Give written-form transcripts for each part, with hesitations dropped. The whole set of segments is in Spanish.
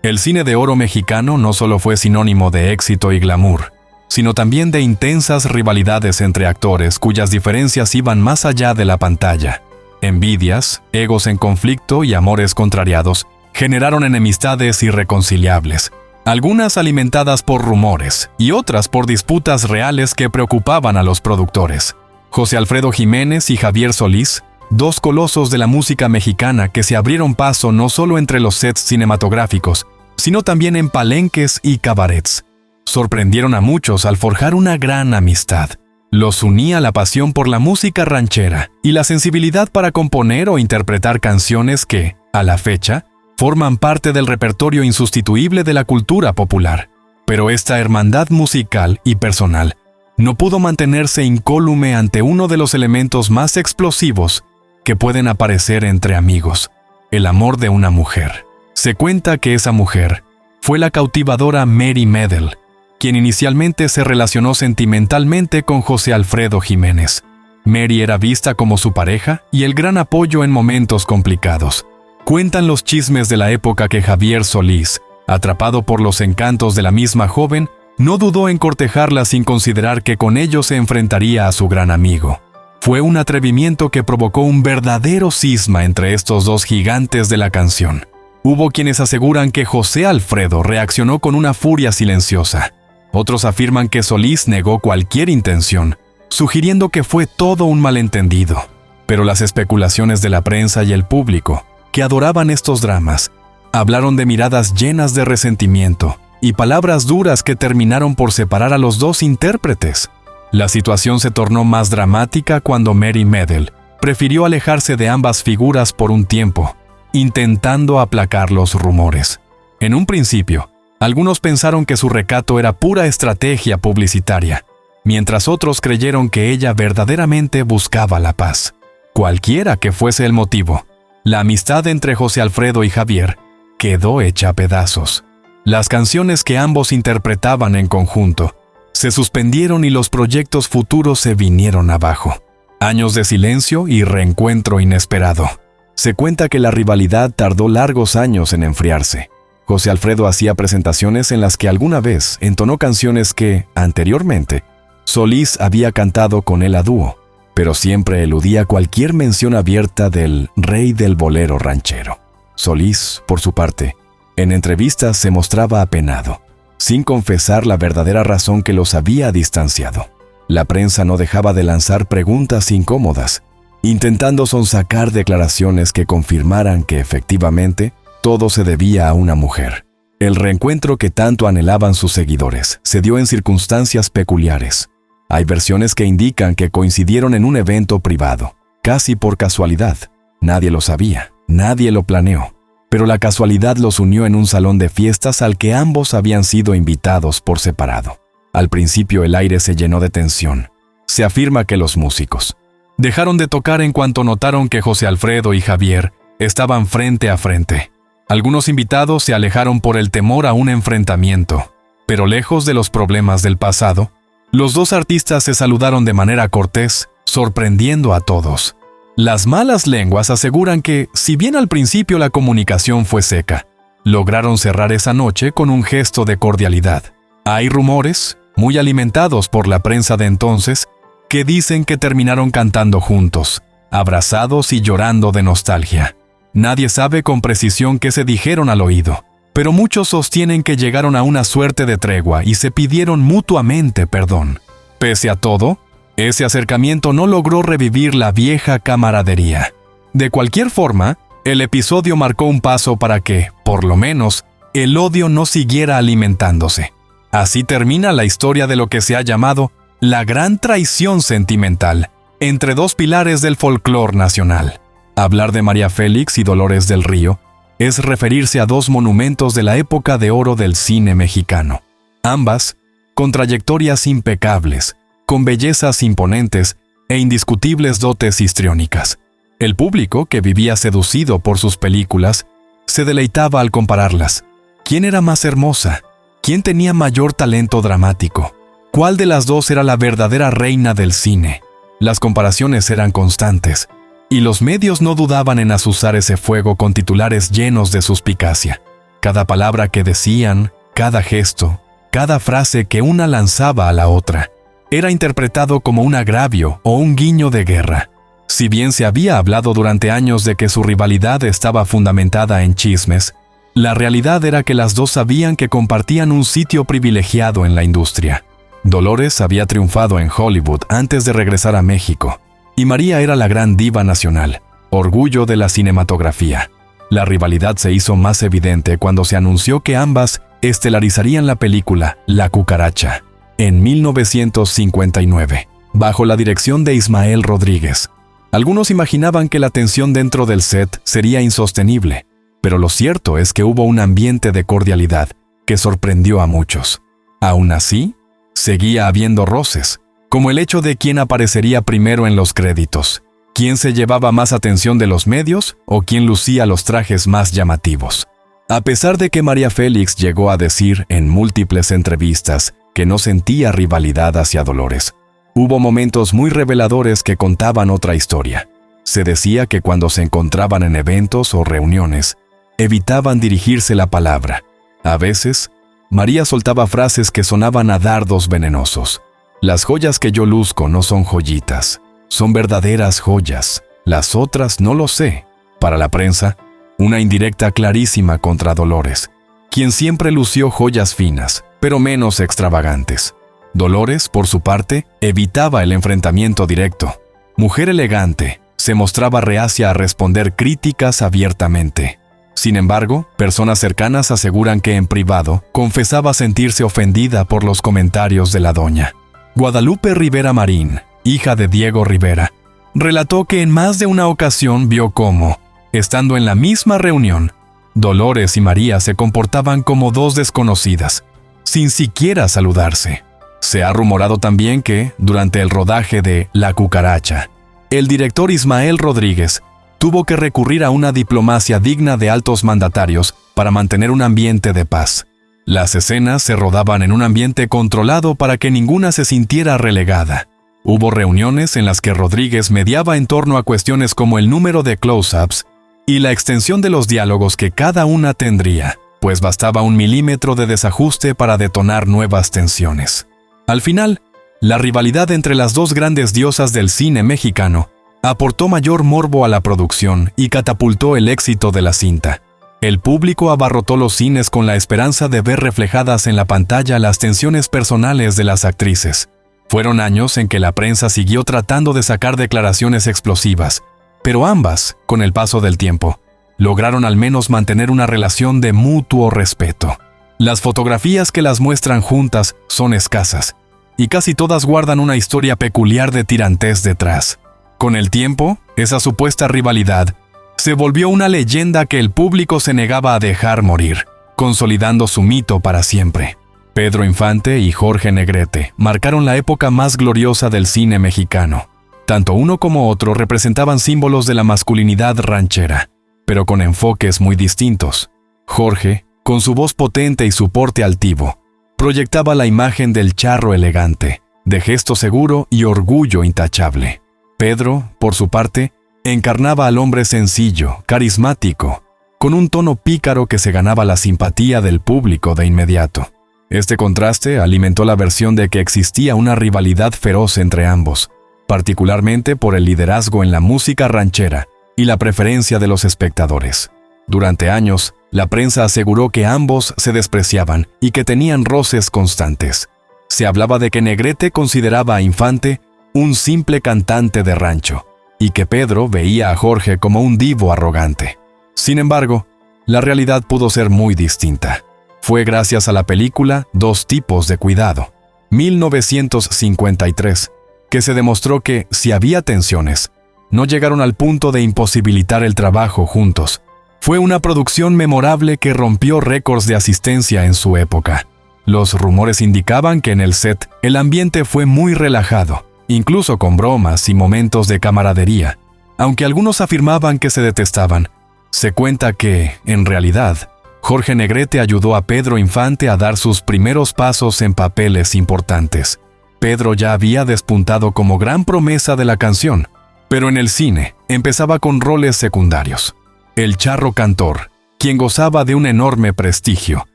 El cine de oro mexicano no solo fue sinónimo de éxito y glamour, sino también de intensas rivalidades entre actores cuyas diferencias iban más allá de la pantalla. Envidias, egos en conflicto y amores contrariados generaron enemistades irreconciliables, algunas alimentadas por rumores y otras por disputas reales que preocupaban a los productores. José Alfredo Jiménez y Javier Solís, dos colosos de la música mexicana que se abrieron paso no solo entre los sets cinematográficos, sino también en palenques y cabarets. Sorprendieron a muchos al forjar una gran amistad. Los unía la pasión por la música ranchera y la sensibilidad para componer o interpretar canciones que, a la fecha, forman parte del repertorio insustituible de la cultura popular. Pero esta hermandad musical y personal no pudo mantenerse incólume ante uno de los elementos más explosivos que pueden aparecer entre amigos: el amor de una mujer. Se cuenta que esa mujer fue la cautivadora Mary Medel, quien inicialmente se relacionó sentimentalmente con José Alfredo Jiménez. Mary era vista como su pareja y el gran apoyo en momentos complicados. Cuentan los chismes de la época que Javier Solís, atrapado por los encantos de la misma joven, no dudó en cortejarla sin considerar que con ello se enfrentaría a su gran amigo. Fue un atrevimiento que provocó un verdadero cisma entre estos dos gigantes de la canción. Hubo quienes aseguran que José Alfredo reaccionó con una furia silenciosa. Otros afirman que Solís negó cualquier intención, sugiriendo que fue todo un malentendido. Pero las especulaciones de la prensa y el público, que adoraban estos dramas, hablaron de miradas llenas de resentimiento y palabras duras que terminaron por separar a los dos intérpretes. La situación se tornó más dramática cuando Mary Medel prefirió alejarse de ambas figuras por un tiempo, intentando aplacar los rumores. En un principio, algunos pensaron que su recato era pura estrategia publicitaria, mientras otros creyeron que ella verdaderamente buscaba la paz. Cualquiera que fuese el motivo, la amistad entre José Alfredo y Javier quedó hecha a pedazos. Las canciones que ambos interpretaban en conjunto se suspendieron y los proyectos futuros se vinieron abajo. Años de silencio y reencuentro inesperado. Se cuenta que la rivalidad tardó largos años en enfriarse. José Alfredo hacía presentaciones en las que alguna vez entonó canciones que, anteriormente, Solís había cantado con él a dúo, pero siempre eludía cualquier mención abierta del rey del bolero ranchero. Solís, por su parte, en entrevistas se mostraba apenado, sin confesar la verdadera razón que los había distanciado. La prensa no dejaba de lanzar preguntas incómodas, intentando sonsacar declaraciones que confirmaran que efectivamente todo se debía a una mujer. El reencuentro que tanto anhelaban sus seguidores se dio en circunstancias peculiares. Hay versiones que indican que coincidieron en un evento privado, casi por casualidad. Nadie lo sabía, nadie lo planeó, pero la casualidad los unió en un salón de fiestas al que ambos habían sido invitados por separado. Al principio el aire se llenó de tensión. Se afirma que los músicos dejaron de tocar en cuanto notaron que José Alfredo y Javier estaban frente a frente. Algunos invitados se alejaron por el temor a un enfrentamiento, pero lejos de los problemas del pasado, los dos artistas se saludaron de manera cortés, sorprendiendo a todos. Las malas lenguas aseguran que, si bien al principio la comunicación fue seca, lograron cerrar esa noche con un gesto de cordialidad. Hay rumores, muy alimentados por la prensa de entonces, que dicen que terminaron cantando juntos, abrazados y llorando de nostalgia. Nadie sabe con precisión qué se dijeron al oído, pero muchos sostienen que llegaron a una suerte de tregua y se pidieron mutuamente perdón. Pese a todo, ese acercamiento no logró revivir la vieja camaradería. De cualquier forma, el episodio marcó un paso para que, por lo menos, el odio no siguiera alimentándose. Así termina la historia de lo que se ha llamado la gran traición sentimental entre dos pilares del folclore nacional. Hablar de María Félix y Dolores del Río es referirse a dos monumentos de la época de oro del cine mexicano. Ambas, con trayectorias impecables, con bellezas imponentes e indiscutibles dotes histriónicas. El público, que vivía seducido por sus películas, se deleitaba al compararlas. ¿Quién era más hermosa? ¿Quién tenía mayor talento dramático? ¿Cuál de las dos era la verdadera reina del cine? Las comparaciones eran constantes, y los medios no dudaban en azuzar ese fuego con titulares llenos de suspicacia. Cada palabra que decían, cada gesto, cada frase que una lanzaba a la otra, era interpretado como un agravio o un guiño de guerra. Si bien se había hablado durante años de que su rivalidad estaba fundamentada en chismes, la realidad era que las dos sabían que compartían un sitio privilegiado en la industria. Dolores había triunfado en Hollywood antes de regresar a México, y María era la gran diva nacional, orgullo de la cinematografía. La rivalidad se hizo más evidente cuando se anunció que ambas estelarizarían la película La Cucaracha, en 1959, bajo la dirección de Ismael Rodríguez. Algunos imaginaban que la tensión dentro del set sería insostenible, pero lo cierto es que hubo un ambiente de cordialidad que sorprendió a muchos. Aún así, seguía habiendo roces, como el hecho de quién aparecería primero en los créditos, quién se llevaba más atención de los medios o quién lucía los trajes más llamativos. A pesar de que María Félix llegó a decir en múltiples entrevistas que no sentía rivalidad hacia Dolores, hubo momentos muy reveladores que contaban otra historia. Se decía que cuando se encontraban en eventos o reuniones, evitaban dirigirse la palabra. A veces, María soltaba frases que sonaban a dardos venenosos. Las joyas que yo luzco no son joyitas, son verdaderas joyas. Las otras no lo sé. Para la prensa, una indirecta clarísima contra Dolores, quien siempre lució joyas finas, pero menos extravagantes. Dolores, por su parte, evitaba el enfrentamiento directo. Mujer elegante, se mostraba reacia a responder críticas abiertamente. Sin embargo, personas cercanas aseguran que en privado confesaba sentirse ofendida por los comentarios de la doña. Guadalupe Rivera Marín, hija de Diego Rivera, relató que en más de una ocasión vio cómo, estando en la misma reunión, Dolores y María se comportaban como dos desconocidas, sin siquiera saludarse. Se ha rumorado también que, durante el rodaje de La Cucaracha, el director Ismael Rodríguez tuvo que recurrir a una diplomacia digna de altos mandatarios para mantener un ambiente de paz. Las escenas se rodaban en un ambiente controlado para que ninguna se sintiera relegada. Hubo reuniones en las que Rodríguez mediaba en torno a cuestiones como el número de close-ups y la extensión de los diálogos que cada una tendría, pues bastaba 1 milímetro de desajuste para detonar nuevas tensiones. Al final, la rivalidad entre las dos grandes diosas del cine mexicano aportó mayor morbo a la producción y catapultó el éxito de la cinta. El público abarrotó los cines con la esperanza de ver reflejadas en la pantalla las tensiones personales de las actrices. Fueron años en que la prensa siguió tratando de sacar declaraciones explosivas, pero ambas, con el paso del tiempo, lograron al menos mantener una relación de mutuo respeto. Las fotografías que las muestran juntas son escasas, y casi todas guardan una historia peculiar de tirantez detrás. Con el tiempo, esa supuesta rivalidad se volvió una leyenda que el público se negaba a dejar morir, consolidando su mito para siempre. Pedro Infante y Jorge Negrete marcaron la época más gloriosa del cine mexicano. Tanto uno como otro representaban símbolos de la masculinidad ranchera, pero con enfoques muy distintos. Jorge, con su voz potente y su porte altivo, proyectaba la imagen del charro elegante, de gesto seguro y orgullo intachable. Pedro, por su parte, encarnaba al hombre sencillo, carismático, con un tono pícaro que se ganaba la simpatía del público de inmediato. Este contraste alimentó la versión de que existía una rivalidad feroz entre ambos, particularmente por el liderazgo en la música ranchera y la preferencia de los espectadores. Durante años, la prensa aseguró que ambos se despreciaban y que tenían roces constantes. Se hablaba de que Negrete consideraba a Infante un simple cantante de rancho, y que Pedro veía a Jorge como un divo arrogante. Sin embargo, la realidad pudo ser muy distinta. Fue gracias a la película Dos tipos de cuidado, 1953, que se demostró que, si había tensiones, no llegaron al punto de imposibilitar el trabajo juntos. Fue una producción memorable que rompió récords de asistencia en su época. Los rumores indicaban que en el set el ambiente fue muy relajado, incluso con bromas y momentos de camaradería. Aunque algunos afirmaban que se detestaban, se cuenta que, en realidad, Jorge Negrete ayudó a Pedro Infante a dar sus primeros pasos en papeles importantes. Pedro ya había despuntado como gran promesa de la canción, pero en el cine empezaba con roles secundarios. El charro cantor, quien gozaba de un enorme prestigio,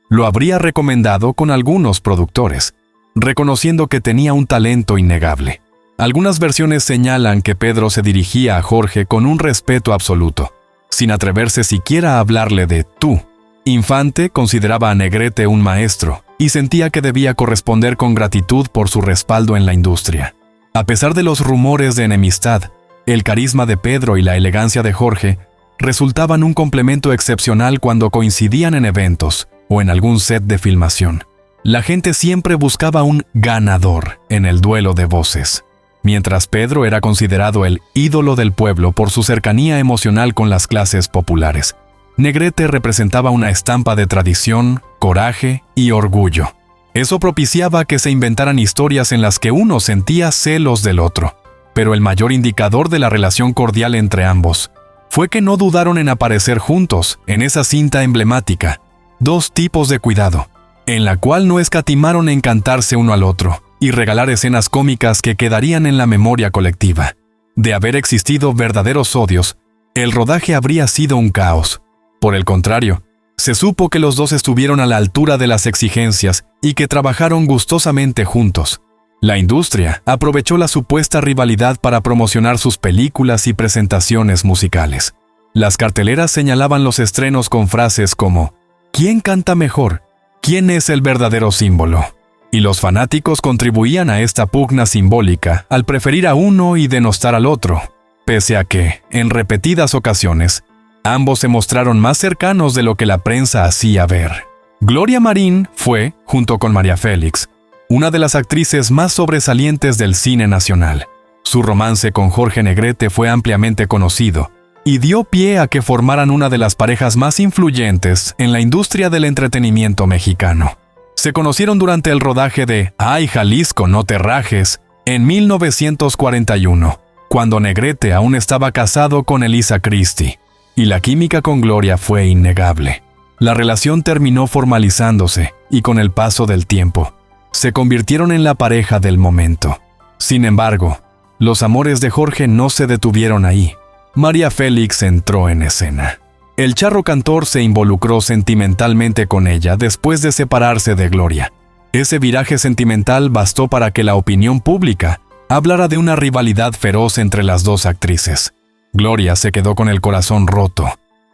lo habría recomendado con algunos productores, reconociendo que tenía un talento innegable. Algunas versiones señalan que Pedro se dirigía a Jorge con un respeto absoluto, sin atreverse siquiera a hablarle de tú. Infante consideraba a Negrete un maestro y sentía que debía corresponder con gratitud por su respaldo en la industria. A pesar de los rumores de enemistad, el carisma de Pedro y la elegancia de Jorge resultaban un complemento excepcional cuando coincidían en eventos o en algún set de filmación. La gente siempre buscaba un ganador en el duelo de voces. Mientras Pedro era considerado el ídolo del pueblo por su cercanía emocional con las clases populares, Negrete representaba una estampa de tradición, coraje y orgullo. Eso propiciaba que se inventaran historias en las que uno sentía celos del otro, pero el mayor indicador de la relación cordial entre ambos fue que no dudaron en aparecer juntos en esa cinta emblemática, Dos tipos de cuidado, en la cual no escatimaron en cantarse uno al otro y regalar escenas cómicas que quedarían en la memoria colectiva. De haber existido verdaderos odios, el rodaje habría sido un caos. Por el contrario, se supo que los dos estuvieron a la altura de las exigencias y que trabajaron gustosamente juntos. La industria aprovechó la supuesta rivalidad para promocionar sus películas y presentaciones musicales. Las carteleras señalaban los estrenos con frases como ¿quién canta mejor? ¿Quién es el verdadero símbolo? Y los fanáticos contribuían a esta pugna simbólica al preferir a uno y denostar al otro, pese a que, en repetidas ocasiones, ambos se mostraron más cercanos de lo que la prensa hacía ver. Gloria Marín fue, junto con María Félix, una de las actrices más sobresalientes del cine nacional. Su romance con Jorge Negrete fue ampliamente conocido y dio pie a que formaran una de las parejas más influyentes en la industria del entretenimiento mexicano. Se conocieron durante el rodaje de Ay, Jalisco, no te rajes, en 1941, cuando Negrete aún estaba casado con Elisa Christie, y la química con Gloria fue innegable. La relación terminó formalizándose y con el paso del tiempo, se convirtieron en la pareja del momento. Sin embargo, los amores de Jorge no se detuvieron ahí. María Félix entró en escena. El charro cantor se involucró sentimentalmente con ella después de separarse de Gloria. Ese viraje sentimental bastó para que la opinión pública hablara de una rivalidad feroz entre las dos actrices. Gloria se quedó con el corazón roto,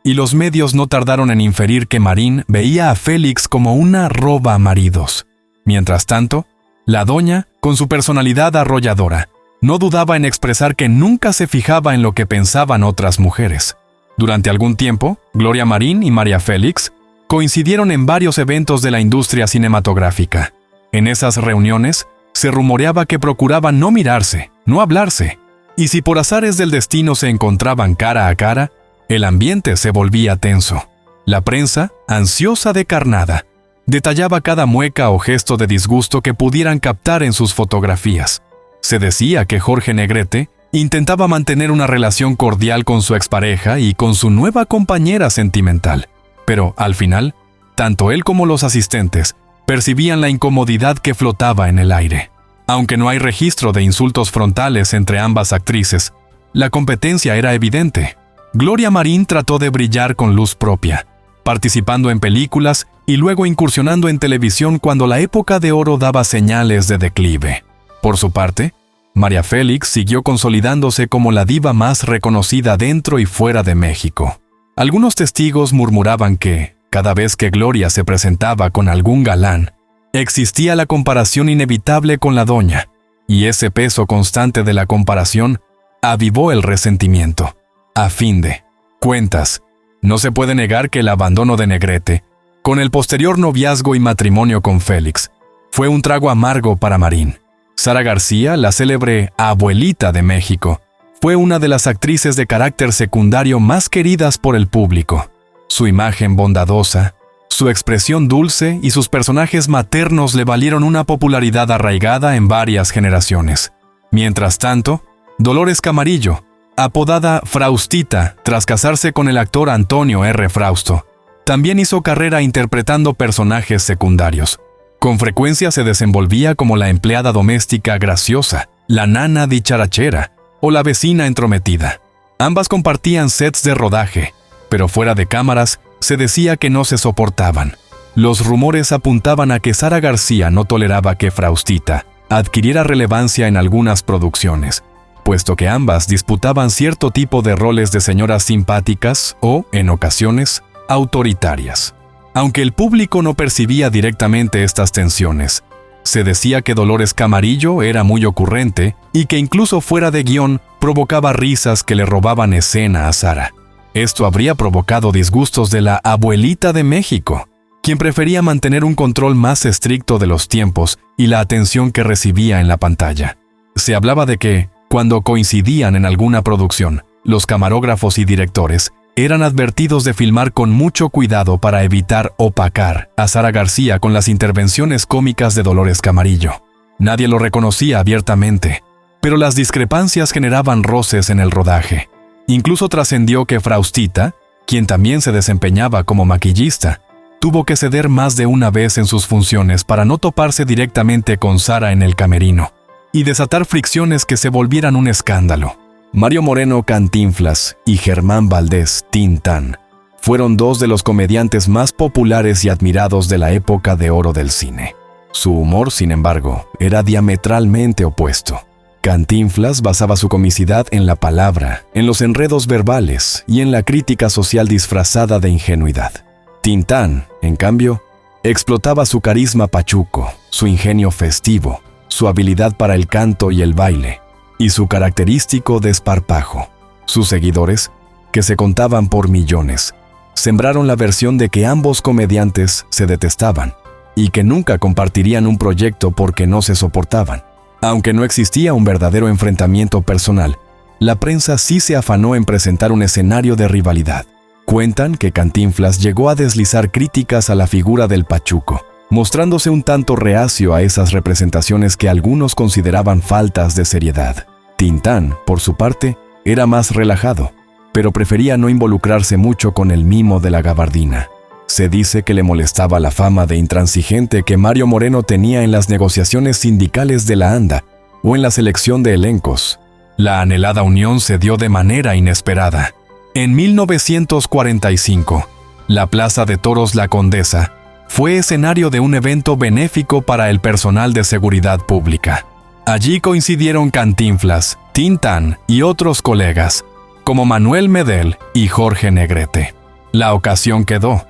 y los medios no tardaron en inferir que Marín veía a Félix como una roba maridos. Mientras tanto, la doña, con su personalidad arrolladora, no dudaba en expresar que nunca se fijaba en lo que pensaban otras mujeres. Durante algún tiempo, Gloria Marín y María Félix coincidieron en varios eventos de la industria cinematográfica. En esas reuniones, se rumoreaba que procuraban no mirarse, no hablarse, y si por azares del destino se encontraban cara a cara, el ambiente se volvía tenso. La prensa, ansiosa de carnada, detallaba cada mueca o gesto de disgusto que pudieran captar en sus fotografías. Se decía que Jorge Negrete intentaba mantener una relación cordial con su expareja y con su nueva compañera sentimental, pero al final, tanto él como los asistentes percibían la incomodidad que flotaba en el aire. Aunque no hay registro de insultos frontales entre ambas actrices, la competencia era evidente. Gloria Marín trató de brillar con luz propia, participando en películas y luego incursionando en televisión cuando la época de oro daba señales de declive. Por su parte, María Félix siguió consolidándose como la diva más reconocida dentro y fuera de México. Algunos testigos murmuraban que, cada vez que Gloria se presentaba con algún galán, existía la comparación inevitable con la doña, y ese peso constante de la comparación avivó el resentimiento. A fin de cuentas, no se puede negar que el abandono de Negrete, con el posterior noviazgo y matrimonio con Félix, fue un trago amargo para Marín. Sara García, la célebre abuelita de México, fue una de las actrices de carácter secundario más queridas por el público. Su imagen bondadosa, su expresión dulce y sus personajes maternos le valieron una popularidad arraigada en varias generaciones. Mientras tanto, Dolores Camarillo, apodada Fraustita tras casarse con el actor Antonio R. Frausto, también hizo carrera interpretando personajes secundarios. Con frecuencia se desenvolvía como la empleada doméstica graciosa, la nana dicharachera o la vecina entrometida. Ambas compartían sets de rodaje, pero fuera de cámaras Se decía que no se soportaban. Los rumores apuntaban a que Sara García no toleraba que Faustita adquiriera relevancia en algunas producciones, puesto que ambas disputaban cierto tipo de roles de señoras simpáticas o, en ocasiones, autoritarias. Aunque el público no percibía directamente estas tensiones, se decía que Dolores Camarillo era muy ocurrente y que incluso fuera de guión provocaba risas que le robaban escena a Sara. Esto habría provocado disgustos de la abuelita de México, quien prefería mantener un control más estricto de los tiempos y la atención que recibía en la pantalla. Se hablaba de que, cuando coincidían en alguna producción, los camarógrafos y directores eran advertidos de filmar con mucho cuidado para evitar opacar a Sara García con las intervenciones cómicas de Dolores Camarillo. Nadie lo reconocía abiertamente, pero las discrepancias generaban roces en el rodaje. Incluso trascendió que Faustita, quien también se desempeñaba como maquillista, tuvo que ceder más de una vez en sus funciones para no toparse directamente con Sara en el camerino y desatar fricciones que se volvieran un escándalo. Mario Moreno Cantinflas y Germán Valdés Tintán fueron dos de los comediantes más populares y admirados de la época de oro del cine. Su humor, sin embargo, era diametralmente opuesto. Cantinflas basaba su comicidad en la palabra, en los enredos verbales y en la crítica social disfrazada de ingenuidad. Tintán, en cambio, explotaba su carisma pachuco, su ingenio festivo, su habilidad para el canto y el baile, y su característico desparpajo. Sus seguidores, que se contaban por millones, sembraron la versión de que ambos comediantes se detestaban y que nunca compartirían un proyecto porque no se soportaban. Aunque no existía un verdadero enfrentamiento personal, la prensa sí se afanó en presentar un escenario de rivalidad. Cuentan que Cantinflas llegó a deslizar críticas a la figura del pachuco, mostrándose un tanto reacio a esas representaciones que algunos consideraban faltas de seriedad. Tintán, por su parte, era más relajado, pero prefería no involucrarse mucho con el mimo de la gabardina. Se dice que le molestaba la fama de intransigente que Mario Moreno tenía en las negociaciones sindicales de la ANDA o en la selección de elencos. La anhelada unión se dio de manera inesperada. En 1945, la Plaza de Toros La Condesa fue escenario de un evento benéfico para el personal de seguridad pública. Allí coincidieron Cantinflas, Tintán y otros colegas, como Manuel Medel y Jorge Negrete. La ocasión quedó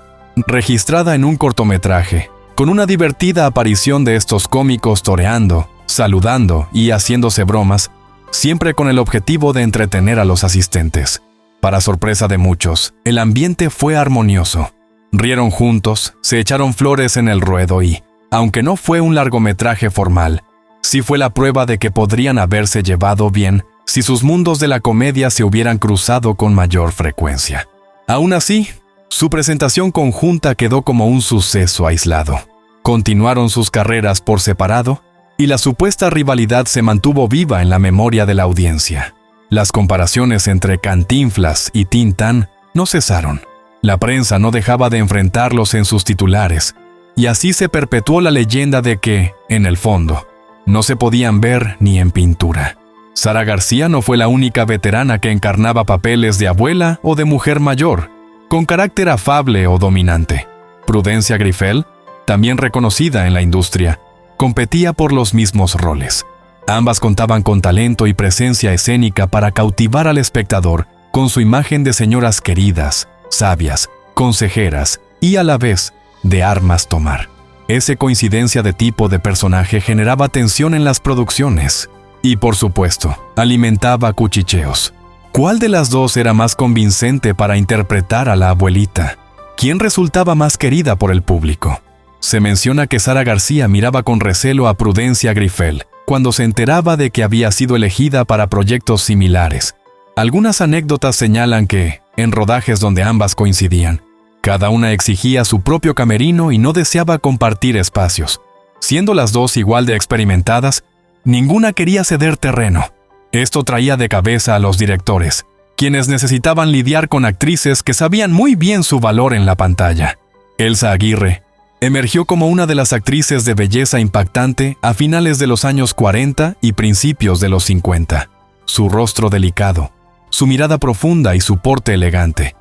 registrada en un cortometraje, con una divertida aparición de estos cómicos toreando, saludando y haciéndose bromas, siempre con el objetivo de entretener a los asistentes. Para sorpresa de muchos, el ambiente fue armonioso. Rieron juntos, se echaron flores en el ruedo y, aunque no fue un largometraje formal, sí fue la prueba de que podrían haberse llevado bien si sus mundos de la comedia se hubieran cruzado con mayor frecuencia. Aún así, su presentación conjunta quedó como un suceso aislado. Continuaron sus carreras por separado y la supuesta rivalidad se mantuvo viva en la memoria de la audiencia. Las comparaciones entre Cantinflas y Tintán no cesaron. La prensa no dejaba de enfrentarlos en sus titulares, y así se perpetuó la leyenda de que, en el fondo, no se podían ver ni en pintura. Sara García no fue la única veterana que encarnaba papeles de abuela o de mujer mayor, con carácter afable o dominante. Prudencia Grifel, también reconocida en la industria, competía por los mismos roles. Ambas contaban con talento y presencia escénica para cautivar al espectador con su imagen de señoras queridas, sabias, consejeras y a la vez de armas tomar. Esa coincidencia de tipo de personaje generaba tensión en las producciones y, por supuesto, alimentaba cuchicheos. ¿Cuál de las dos era más convincente para interpretar a la abuelita? ¿Quién resultaba más querida por el público? Se menciona que Sara García miraba con recelo a Prudencia Grifel cuando se enteraba de que había sido elegida para proyectos similares. Algunas anécdotas señalan que, en rodajes donde ambas coincidían, cada una exigía su propio camerino y no deseaba compartir espacios. Siendo las dos igual de experimentadas, ninguna quería ceder terreno. Esto traía de cabeza a los directores, quienes necesitaban lidiar con actrices que sabían muy bien su valor en la pantalla. Elsa Aguirre emergió como una de las actrices de belleza impactante a finales de los años 40 y principios de los 50. Su rostro delicado, su mirada profunda y su porte elegante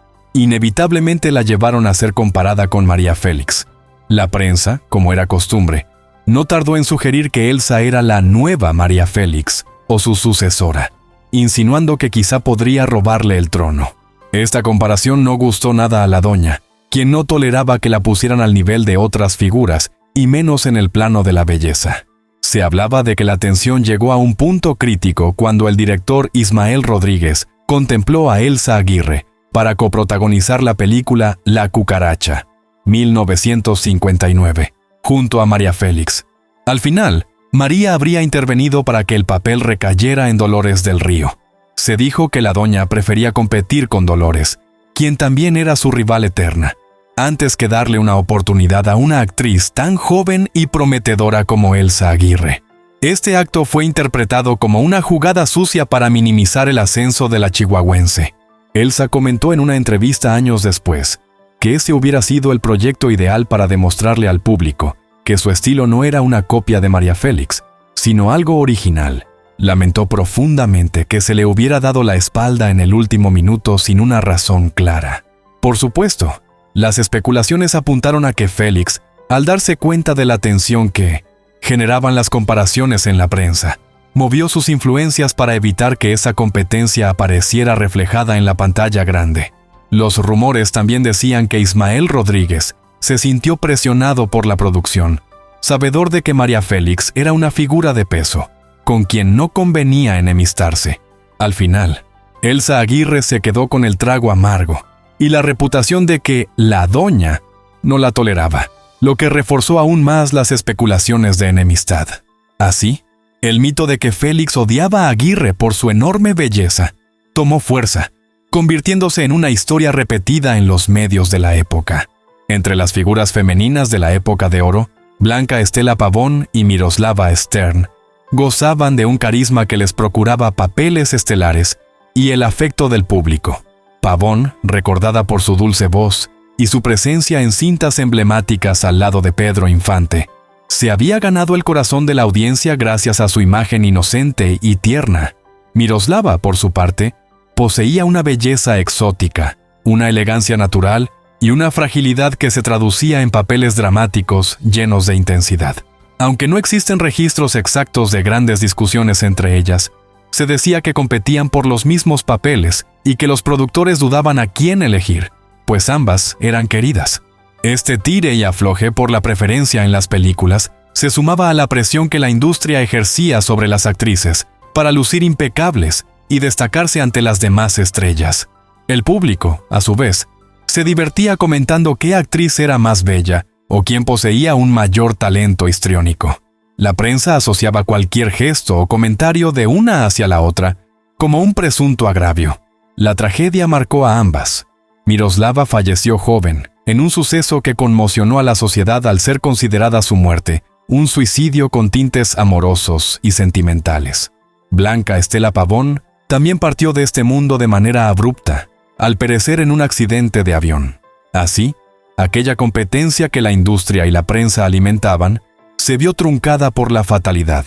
inevitablemente la llevaron a ser comparada con María Félix. La prensa, como era costumbre, no tardó en sugerir que Elsa era la nueva María Félix o su sucesora, insinuando que quizá podría robarle el trono. Esta comparación no gustó nada a la doña, quien no toleraba que la pusieran al nivel de otras figuras, y menos en el plano de la belleza. Se hablaba de que la tensión llegó a un punto crítico cuando el director Ismael Rodríguez contempló a Elsa Aguirre para coprotagonizar la película La Cucaracha, 1959, junto a María Félix. Al final, María habría intervenido para que el papel recayera en Dolores del Río. Se dijo que la doña prefería competir con Dolores, quien también era su rival eterna, antes que darle una oportunidad a una actriz tan joven y prometedora como Elsa Aguirre. Este acto fue interpretado como una jugada sucia para minimizar el ascenso de la chihuahuense. Elsa comentó en una entrevista años después que ese hubiera sido el proyecto ideal para demostrarle al público que su estilo no era una copia de María Félix, sino algo original. Lamentó profundamente que se le hubiera dado la espalda en el último minuto sin una razón clara. Por supuesto, las especulaciones apuntaron a que Félix, al darse cuenta de la tensión que generaban las comparaciones en la prensa, movió sus influencias para evitar que esa competencia apareciera reflejada en la pantalla grande. Los rumores también decían que Ismael Rodríguez se sintió presionado por la producción, sabedor de que María Félix era una figura de peso, con quien no convenía enemistarse. Al final, Elsa Aguirre se quedó con el trago amargo y la reputación de que la doña no la toleraba, lo que reforzó aún más las especulaciones de enemistad. Así, el mito de que Félix odiaba a Aguirre por su enorme belleza tomó fuerza, convirtiéndose en una historia repetida en los medios de la época. Entre las figuras femeninas de la época de oro, Blanca Estela Pavón y Miroslava Stern gozaban de un carisma que les procuraba papeles estelares y el afecto del público. Pavón, recordada por su dulce voz y su presencia en cintas emblemáticas al lado de Pedro Infante, se había ganado el corazón de la audiencia gracias a su imagen inocente y tierna. Miroslava, por su parte, poseía una belleza exótica, una elegancia natural y una fragilidad que se traducía en papeles dramáticos llenos de intensidad. Aunque no existen registros exactos de grandes discusiones entre ellas, se decía que competían por los mismos papeles y que los productores dudaban a quién elegir, pues ambas eran queridas. Este tire y afloje por la preferencia en las películas se sumaba a la presión que la industria ejercía sobre las actrices para lucir impecables y destacarse ante las demás estrellas. El público, a su vez, se divertía comentando qué actriz era más bella o quién poseía un mayor talento histriónico. La prensa asociaba cualquier gesto o comentario de una hacia la otra como un presunto agravio. La tragedia marcó a ambas. Miroslava falleció joven, en un suceso que conmocionó a la sociedad al ser considerada su muerte un suicidio con tintes amorosos y sentimentales. Blanca Estela Pavón también partió de este mundo de manera abrupta, al perecer en un accidente de avión. Así, aquella competencia que la industria y la prensa alimentaban se vio truncada por la fatalidad.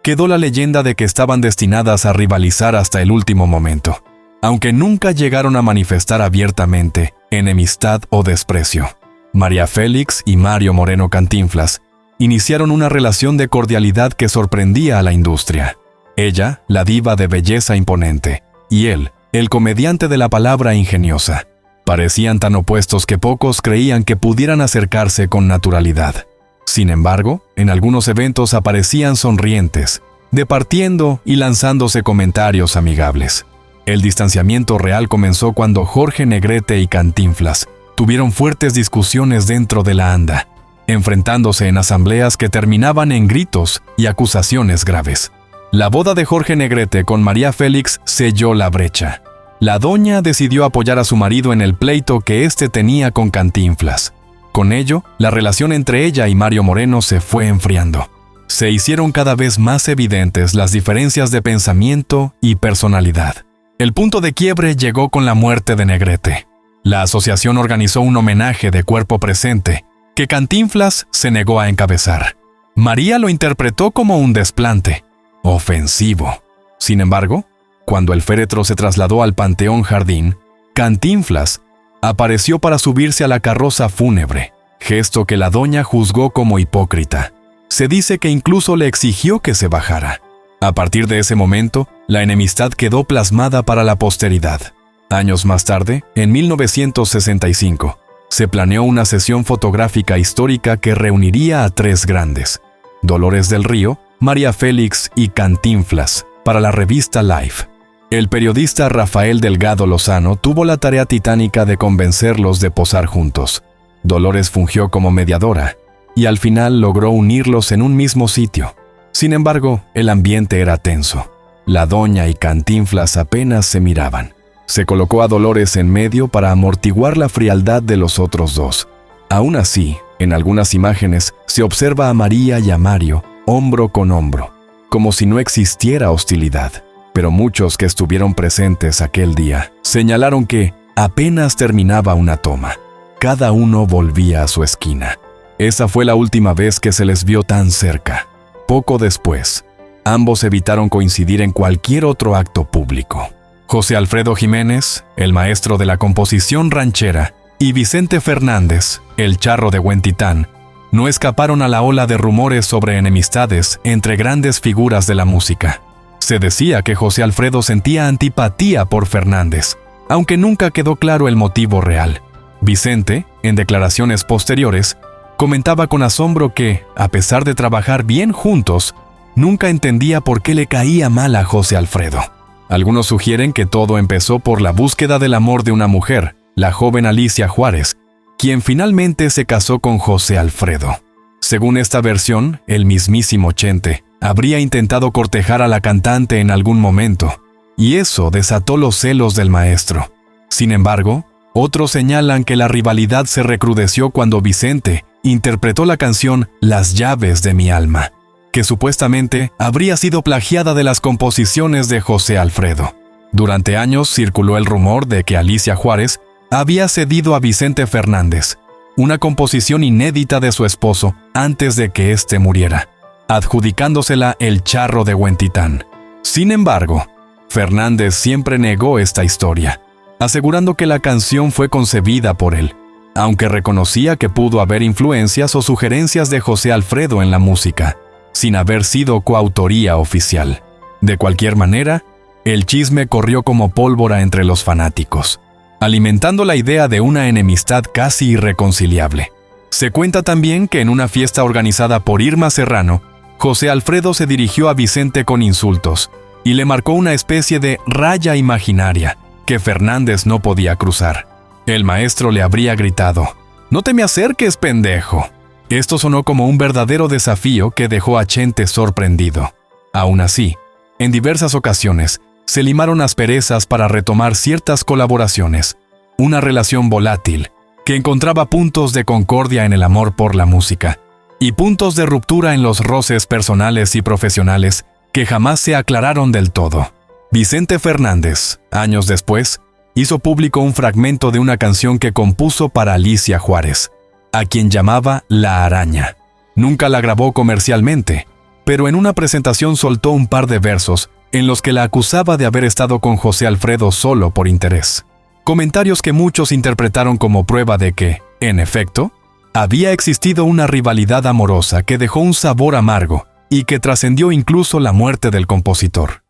Quedó la leyenda de que estaban destinadas a rivalizar hasta el último momento, aunque nunca llegaron a manifestar abiertamente enemistad o desprecio. María Félix y Mario Moreno Cantinflas iniciaron una relación de cordialidad que sorprendía a la industria. Ella, la diva de belleza imponente, y él, el comediante de la palabra ingeniosa. Parecían tan opuestos que pocos creían que pudieran acercarse con naturalidad. Sin embargo, en algunos eventos aparecían sonrientes, departiendo y lanzándose comentarios amigables. El distanciamiento real comenzó cuando Jorge Negrete y Cantinflas tuvieron fuertes discusiones dentro de la ANDA, enfrentándose en asambleas que terminaban en gritos y acusaciones graves. La boda de Jorge Negrete con María Félix selló la brecha. La doña decidió apoyar a su marido en el pleito que éste tenía con Cantinflas. Con ello, la relación entre ella y Mario Moreno se fue enfriando. Se hicieron cada vez más evidentes las diferencias de pensamiento y personalidad. El punto de quiebre llegó con la muerte de Negrete. La asociación organizó un homenaje de cuerpo presente, que Cantinflas se negó a encabezar. María lo interpretó como un desplante ofensivo. Sin embargo, cuando el féretro se trasladó al Panteón Jardín, Cantinflas apareció para subirse a la carroza fúnebre, gesto que la doña juzgó como hipócrita. Se dice que incluso le exigió que se bajara. A partir de ese momento, la enemistad quedó plasmada para la posteridad. Años más tarde, en 1965, se planeó una sesión fotográfica histórica que reuniría a tres grandes: Dolores del Río, María Félix y Cantinflas, para la revista Life. El periodista Rafael Delgado Lozano tuvo la tarea titánica de convencerlos de posar juntos. Dolores fungió como mediadora, y al final logró unirlos en un mismo sitio. Sin embargo, el ambiente era tenso. La doña y Cantinflas apenas se miraban. Se colocó a Dolores en medio para amortiguar la frialdad de los otros dos. Aún así, en algunas imágenes se observa a María y a Mario hombro con hombro, como si no existiera hostilidad. Pero muchos que estuvieron presentes aquel día señalaron que apenas terminaba una toma, cada uno volvía a su esquina. Esa fue la última vez que se les vio tan cerca. Poco después, ambos evitaron coincidir en cualquier otro acto público. José Alfredo Jiménez, el maestro de la composición ranchera, y Vicente Fernández, el charro de Huentitán, no escaparon a la ola de rumores sobre enemistades entre grandes figuras de la música. Se decía que José Alfredo sentía antipatía por Fernández, aunque nunca quedó claro el motivo real. Vicente, en declaraciones posteriores, comentaba con asombro que, a pesar de trabajar bien juntos, nunca entendía por qué le caía mal a José Alfredo. Algunos sugieren que todo empezó por la búsqueda del amor de una mujer, la joven Alicia Juárez, quien finalmente se casó con José Alfredo. Según esta versión, el mismísimo Chente habría intentado cortejar a la cantante en algún momento, y eso desató los celos del maestro. Sin embargo, otros señalan que la rivalidad se recrudeció cuando Vicente interpretó la canción Las llaves de mi alma, que supuestamente habría sido plagiada de las composiciones de José Alfredo. Durante años circuló el rumor de que Alicia Juárez había cedido a Vicente Fernández una composición inédita de su esposo antes de que éste muriera, adjudicándosela el charro de Huentitán. Sin embargo, Fernández siempre negó esta historia, asegurando que la canción fue concebida por él, aunque reconocía que pudo haber influencias o sugerencias de José Alfredo en la música, sin haber sido coautoría oficial. De cualquier manera, el chisme corrió como pólvora entre los fanáticos, alimentando la idea de una enemistad casi irreconciliable. Se cuenta también que en una fiesta organizada por Irma Serrano, José Alfredo se dirigió a Vicente con insultos y le marcó una especie de raya imaginaria que Fernández no podía cruzar. El maestro le habría gritado: «No te me acerques, pendejo». Esto sonó como un verdadero desafío que dejó a Chente sorprendido. Aún así, en diversas ocasiones, se limaron asperezas para retomar ciertas colaboraciones, una relación volátil que encontraba puntos de concordia en el amor por la música y puntos de ruptura en los roces personales y profesionales que jamás se aclararon del todo. Vicente Fernández, años después, hizo público un fragmento de una canción que compuso para Alicia Juárez, a quien llamaba La Araña. Nunca la grabó comercialmente, pero en una presentación soltó un par de versos en los que la acusaba de haber estado con José Alfredo solo por interés. Comentarios que muchos interpretaron como prueba de que, en efecto, había existido una rivalidad amorosa que dejó un sabor amargo y que trascendió incluso la muerte del compositor.